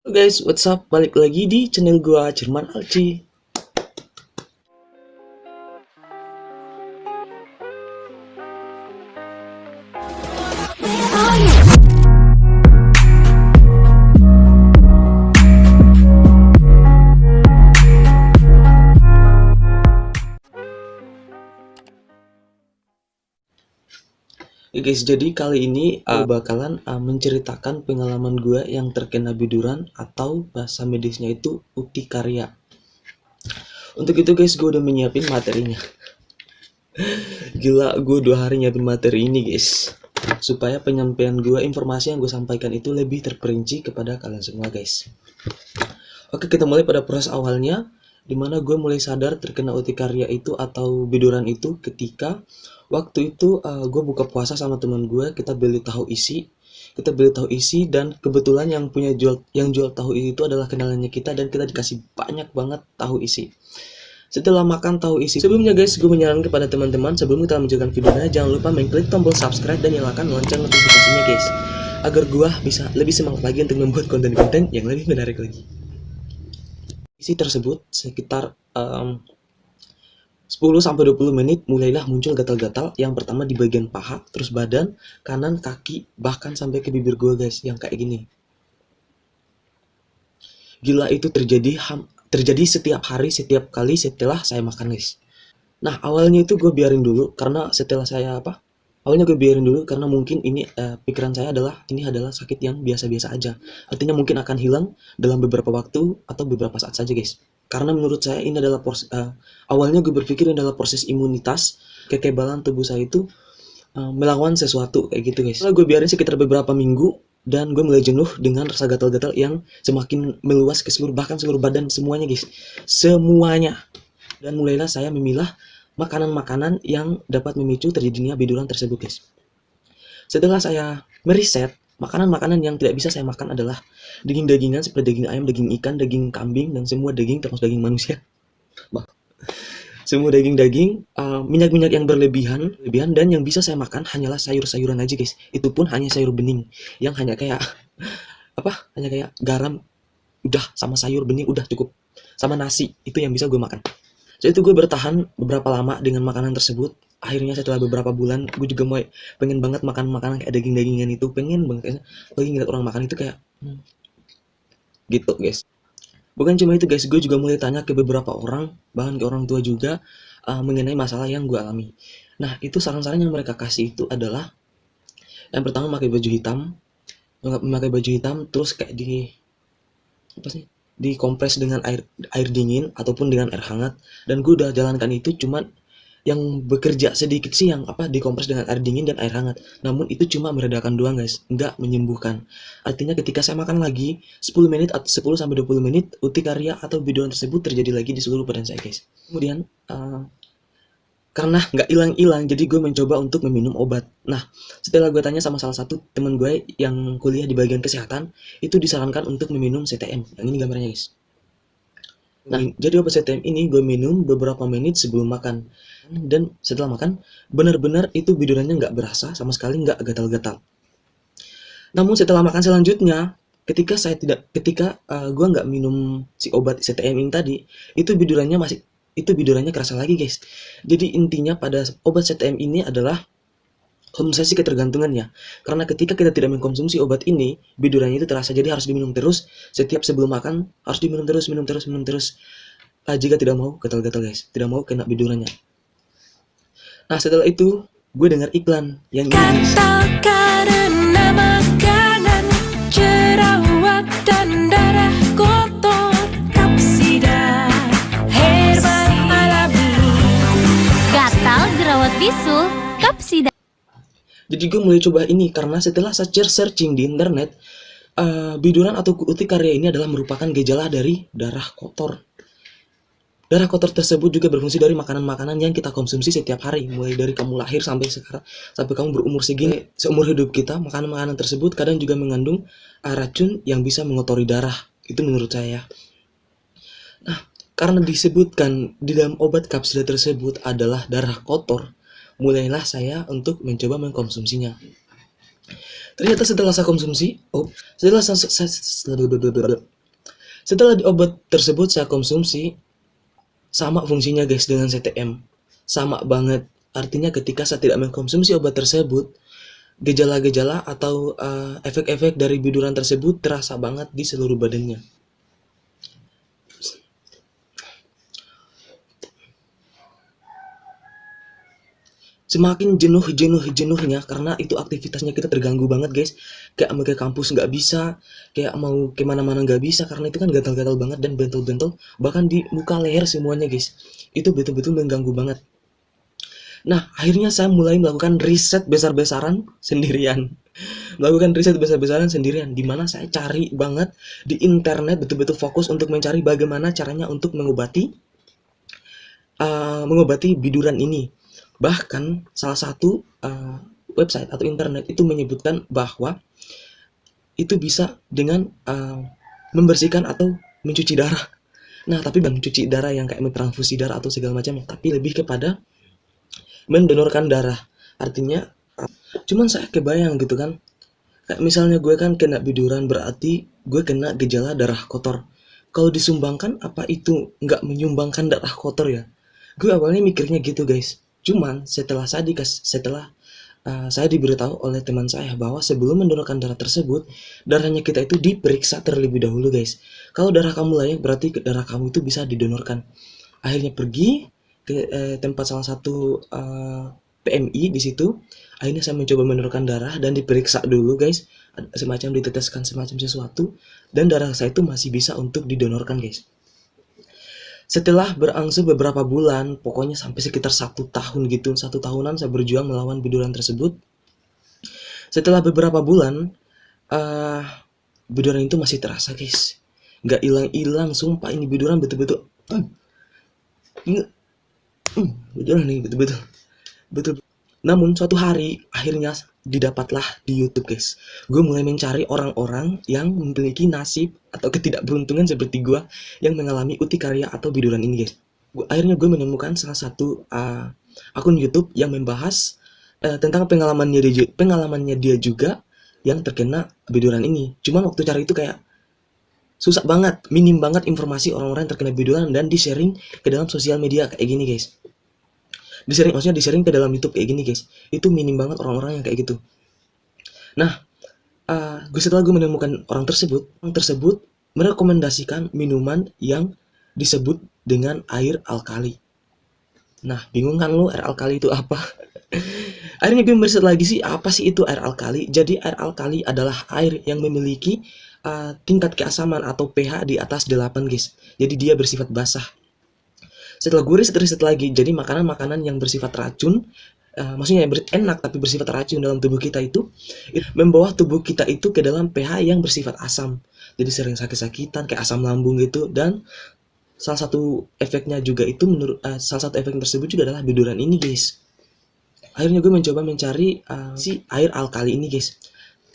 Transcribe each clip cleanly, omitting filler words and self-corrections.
Halo guys, what's up? Balik lagi di channel gua Jerman Alci. Ya guys, jadi kali ini bakalan menceritakan pengalaman gua yang terkena biduran atau bahasa medisnya itu urtikaria. Untuk itu guys, gua udah menyiapin materinya. Gila, gua 2 hari nyiapin materi ini guys, supaya penyampaian gua, informasi yang gue sampaikan itu lebih terperinci kepada kalian semua guys. Oke, kita mulai pada proses awalnya, dimana gue mulai sadar terkena urtikaria itu atau biduran itu ketika waktu itu gue buka puasa sama teman gue. Kita beli tahu isi dan kebetulan yang jual tahu isi itu adalah kenalannya kita, dan kita dikasih banyak banget tahu isi. Setelah makan tahu isi, sebelumnya guys, gue menyarankan kepada teman-teman sebelum kita menjalankan videonya, jangan lupa mengklik tombol subscribe dan nyalakan lonceng notifikasinya guys, agar gue bisa lebih semangat lagi untuk membuat konten-konten yang lebih menarik lagi. Isi tersebut sekitar 10-20 menit mulailah muncul gatal-gatal. Yang pertama di bagian paha, terus badan, kanan, kaki, bahkan sampai ke bibir gue guys, yang kayak gini. Gila, itu terjadi setiap hari, setiap kali setelah saya makan guys. Nah, awalnya itu gue biarin dulu karena mungkin ini pikiran saya adalah ini adalah sakit yang biasa-biasa aja. Artinya mungkin akan hilang dalam beberapa waktu atau beberapa saat saja guys. Karena menurut saya ini adalah awalnya gue berpikir ini adalah proses imunitas, kekebalan tubuh saya itu melawan sesuatu kayak gitu guys. Lalu gue biarin sekitar beberapa minggu dan gue mulai jenuh dengan rasa gatal-gatal yang semakin meluas ke bahkan seluruh badan semuanya guys. Semuanya. Dan mulailah saya memilah makanan-makanan yang dapat memicu terjadinya biduran tersebut guys. Setelah saya meriset, makanan-makanan yang tidak bisa saya makan adalah daging-dagingan seperti daging ayam, daging ikan, daging kambing, dan semua daging termasuk daging manusia. Semua daging-daging, minyak-minyak yang berlebihan, dan yang bisa saya makan hanyalah sayur-sayuran aja guys. Itu pun hanya sayur bening yang hanya kayak hanya kayak garam, udah, sama sayur bening udah cukup, sama nasi, itu yang bisa gue makan. Jadi itu gue bertahan beberapa lama dengan makanan tersebut. Akhirnya setelah beberapa bulan, gue juga pengen banget makan makanan kayak daging-dagingan itu, pengen banget. Lagi ngeliat orang makan itu kayak gitu guys. Bukan cuma itu guys, gue juga mulai tanya ke beberapa orang, bahkan ke orang tua juga, mengenai masalah yang gue alami. Nah, itu saran-saran yang mereka kasih itu adalah, yang pertama memakai baju hitam, terus kayak dikompres dengan air dingin ataupun dengan air hangat. Dan gue udah jalankan itu, cuman yang bekerja sedikit sih yang dikompres dengan air dingin dan air hangat. Namun itu cuma meredakan doang guys, nggak menyembuhkan. Artinya ketika saya makan lagi 10 menit atau 10-20 menit, urtikaria atau biduran tersebut terjadi lagi di seluruh badan saya guys. Kemudian karena nggak hilang-hilang, jadi gue mencoba untuk meminum obat. Nah, setelah gue tanya sama salah satu teman gue yang kuliah di bagian kesehatan, itu disarankan untuk meminum CTM. Yang ini gambarnya guys. Nah, jadi obat CTM ini gue minum beberapa menit sebelum makan. Dan setelah makan, benar-benar itu bidurannya nggak berasa sama sekali, nggak gatal-gatal. Namun setelah makan selanjutnya, ketika gue nggak minum si obat CTM ini tadi, itu bidurannya kerasa lagi guys. Jadi intinya pada obat CTM ini adalah konsumsi ketergantungannya. Karena ketika kita tidak mengkonsumsi obat ini, bidurannya itu terasa, jadi harus diminum terus. Setiap sebelum makan harus diminum terus. Jika tidak mau gatal-gatal guys, tidak mau kena bidurannya. Nah, setelah itu gue dengar iklan yang ini. Karena makanan jerawat dan darah kotor, Kapsida Herba alami. Gatal, jerawat, bisul, Kapsida. Jadi gue mulai coba ini karena setelah searching di internet, biduran atau urtikaria ini adalah merupakan gejala dari darah kotor. Darah kotor tersebut juga berfungsi dari makanan-makanan yang kita konsumsi setiap hari, mulai dari kamu lahir sampai sekarang, sampai kamu berumur segini. Seumur hidup kita, makanan-makanan tersebut kadang juga mengandung racun yang bisa mengotori darah. Itu menurut saya. Nah, karena disebutkan di dalam obat Kapsida tersebut adalah darah kotor, mulailah saya untuk mencoba mengkonsumsinya. Ternyata setelah saya konsumsi, Setelah obat tersebut saya konsumsi, sama fungsinya guys dengan CTM. Sama banget. Artinya ketika saya tidak mengkonsumsi obat tersebut, gejala-gejala atau efek-efek dari biduran tersebut terasa banget di seluruh badannya. Semakin jenuhnya karena itu aktivitasnya kita terganggu banget guys. Kayak mau ke kampus nggak bisa, kayak mau kemana-mana nggak bisa karena itu kan gatal-gatal banget dan bentol-bentol bahkan di muka leher semuanya guys. Itu betul-betul mengganggu banget. Nah, akhirnya saya mulai melakukan riset besar-besaran sendirian. Melakukan riset besar-besaran sendirian, di mana saya cari banget di internet, betul-betul fokus untuk mencari bagaimana caranya untuk mengobati biduran ini. Bahkan salah satu website atau internet itu menyebutkan bahwa itu bisa dengan membersihkan atau mencuci darah. Nah, tapi bukan mencuci darah yang kayak mentransfusi darah atau segala macamnya, tapi lebih kepada mendonorkan darah. Artinya cuman saya kebayang gitu kan, kayak misalnya gue kan kena biduran berarti gue kena gejala darah kotor. Kalau disumbangkan apa itu nggak menyumbangkan darah kotor ya? Gue awalnya mikirnya gitu guys. Cuman setelah saya diberitahu oleh teman saya bahwa sebelum mendonorkan darah tersebut, darahnya kita itu diperiksa terlebih dahulu guys. Kalau darah kamu layak berarti darah kamu itu bisa didonorkan. Akhirnya pergi ke tempat salah satu PMI di situ. Akhirnya saya mencoba mendonorkan darah dan diperiksa dulu guys, semacam diteteskan semacam sesuatu, dan darah saya itu masih bisa untuk didonorkan guys. Setelah berangsur beberapa bulan, pokoknya sampai sekitar 1 tahun gitu, 1 tahunan saya berjuang melawan biduran tersebut. Setelah beberapa bulan, biduran itu masih terasa guys, nggak hilang-hilang, sumpah ini biduran betul-betul, biduran nih betul. Namun suatu hari akhirnya didapatlah di YouTube guys. Gue mulai mencari orang-orang yang memiliki nasib atau ketidakberuntungan seperti gue yang mengalami urtikaria atau biduran ini guys. Akhirnya gue menemukan salah satu akun YouTube yang membahas tentang pengalamannya dia juga yang terkena biduran ini. Cuman waktu cari itu kayak susah banget, minim banget informasi orang-orang yang terkena biduran dan di-sharing ke dalam sosial media kayak gini guys. Di-sharing ke dalam YouTube kayak gini guys. Itu minim banget orang-orang yang kayak gitu. Nah, setelah gue menemukan orang tersebut merekomendasikan minuman yang disebut dengan air alkali. Nah, bingung kan lu air alkali itu apa? Akhirnya gue meriset lagi sih, apa sih itu air alkali? Jadi air alkali adalah air yang memiliki tingkat keasaman atau pH di atas 8 guys. Jadi dia bersifat basah. Setelah gue riset lagi, jadi makanan-makanan yang bersifat racun, maksudnya enak tapi bersifat racun dalam tubuh kita itu membawa tubuh kita itu ke dalam pH yang bersifat asam. Jadi sering sakit-sakitan kayak asam lambung gitu, dan salah satu efeknya juga itu salah satu efek tersebut juga adalah biduran ini guys. Akhirnya gue mencoba mencari si air alkali ini guys.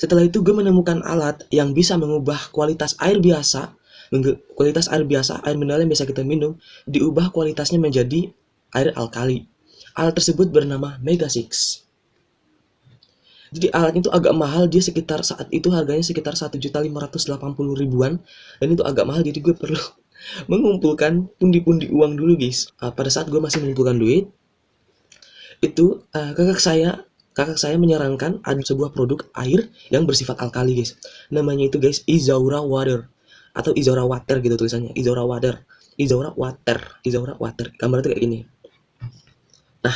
Setelah itu gue menemukan alat yang bisa mengubah kualitas air biasa, air mineral yang biasa kita minum, diubah kualitasnya menjadi air alkali. Alat tersebut bernama Mega 6. Jadi alat itu agak mahal, dia sekitar saat itu harganya sekitar 1.580.000-an, dan itu agak mahal, jadi gue perlu mengumpulkan pundi-pundi uang dulu guys. Pada saat gue masih mengumpulkan duit, itu kakak saya menyarankan ada sebuah produk air yang bersifat alkali guys. Namanya itu guys Izaura Water atau Izaura Water gitu tulisannya, Izaura Water. Gambarnya tuh kayak gini. Nah,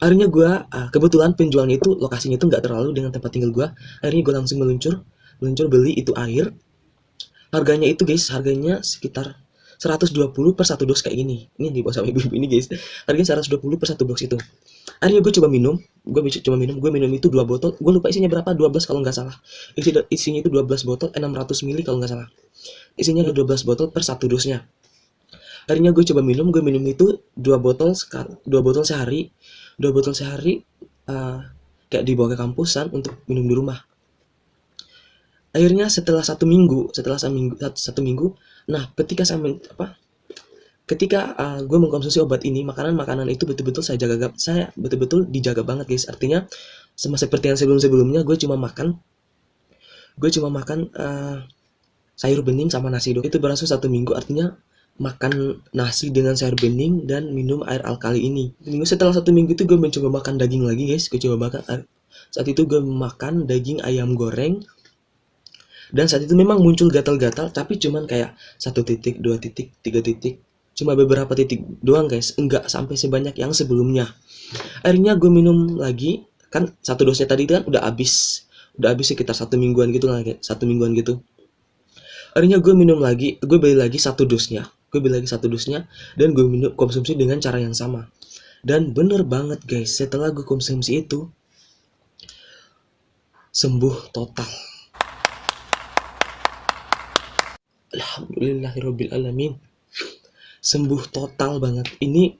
akhirnya gue kebetulan penjualnya itu lokasinya itu nggak terlalu dengan tempat tinggal gue. Akhirnya gue langsung meluncur beli itu air. Harganya itu guys, harganya sekitar 120 per satu dos kayak gini. Ini dibawa sama ibu-ibu ini guys. Harganya 120 per satu box itu. Akhirnya gue minum itu 2 botol. Gue lupa isinya berapa, 12 kalau nggak salah. Isinya itu 12 botol, 600 ml kalau nggak salah. Isinya 12 botol per satu dosnya. Akhirnya gue minum itu 2 botol sehari. 2 botol sehari kayak dibawa ke kampusan untuk minum di rumah. Akhirnya setelah satu minggu, nah ketika gue mengkonsumsi obat ini, makanan itu betul-betul saya betul-betul dijaga banget guys. Artinya sama seperti yang sebelumnya, gue cuma makan sayur bening sama nasi doang. Itu berlangsung 1 minggu, artinya makan nasi dengan sayur bening dan minum air alkali ini. Setelah 1 minggu itu gue mencoba makan daging lagi guys. Gue coba makan. Saat itu gue makan daging ayam goreng. Dan saat itu memang muncul gatal-gatal, tapi cuman kayak 1 titik, 2 titik, 3 titik. Cuma beberapa titik doang guys, enggak sampai sebanyak yang sebelumnya. Akhirnya gue minum lagi, kan 1 dosnya tadi kan udah habis sekitar 1 mingguan gitu lah, 1 mingguan gitu. Akhirnya gue minum lagi, gue beli lagi 1 dosnya, dan gue minum konsumsi dengan cara yang sama. Dan bener banget guys, setelah gue konsumsi itu, sembuh total. Alhamdulillahirobbilalamin, sembuh total banget. Ini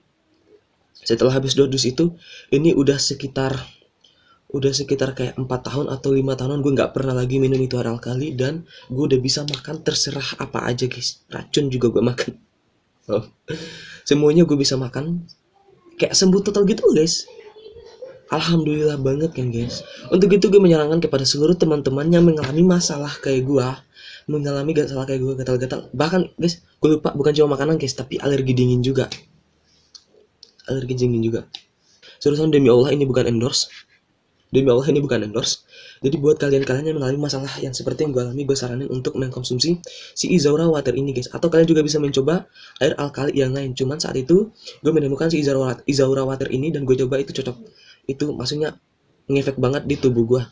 setelah habis 2 dus itu, ini udah sekitar kayak 4 tahun atau 5 tahunan gue nggak pernah lagi minum itu air alkali, dan gue udah bisa makan terserah apa aja guys. Racun juga gue makan. Semuanya gue bisa makan, kayak sembuh total gitu guys. Alhamdulillah banget kan guys. Untuk itu gue menyarankan kepada seluruh teman-teman yang mengalami masalah kayak gue, gatal-gatal. Bahkan guys, gue lupa, bukan cuma makanan guys, tapi alergi dingin juga. Seriusan, demi Allah ini bukan endorse. Jadi buat kalian-kalian yang mengalami masalah yang seperti yang gue alami, gue saranin untuk mengkonsumsi si Izaura Water ini guys. Atau kalian juga bisa mencoba air alkali yang lain. Cuman saat itu gue menemukan si Izaura Water ini, dan gue coba itu cocok. Itu maksudnya ngefek banget di tubuh gue.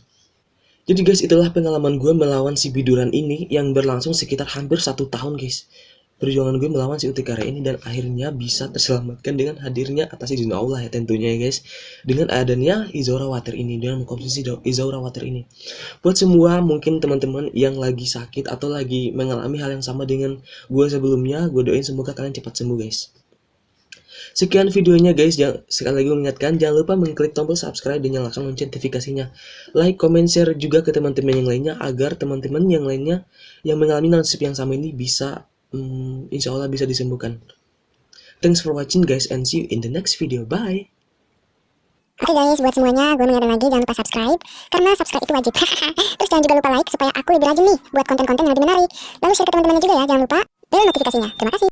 Jadi guys, itulah pengalaman gue melawan si biduran ini yang berlangsung sekitar hampir 1 tahun guys. Perjuangan gue melawan si Utikara ini, dan akhirnya bisa terselamatkan dengan hadirnya atas izin Allah ya tentunya ya guys. Dengan adanya Izaura Water ini, dengan mengkonsumsi Izaura Water ini. Buat semua mungkin teman-teman yang lagi sakit atau lagi mengalami hal yang sama dengan gue sebelumnya, gue doain semoga kalian cepat sembuh guys. Sekian videonya guys, sekali lagi mengingatkan, jangan lupa mengklik tombol subscribe dan nyalakan lonceng notifikasinya. Like, comment, share juga ke teman-teman yang lainnya, agar teman-teman yang lainnya yang mengalami nasib yang sama ini bisa, insya Allah bisa disembuhkan. Thanks for watching guys, and see you in the next video. Bye! Oke guys, buat semuanya, gue mengingatkan lagi, jangan lupa subscribe, karena subscribe itu wajib. Terus jangan juga lupa like, supaya aku lebih rajin nih buat konten-konten yang lebih menarik. Lalu share ke teman-temannya juga ya, jangan lupa bel notifikasinya. Terima kasih.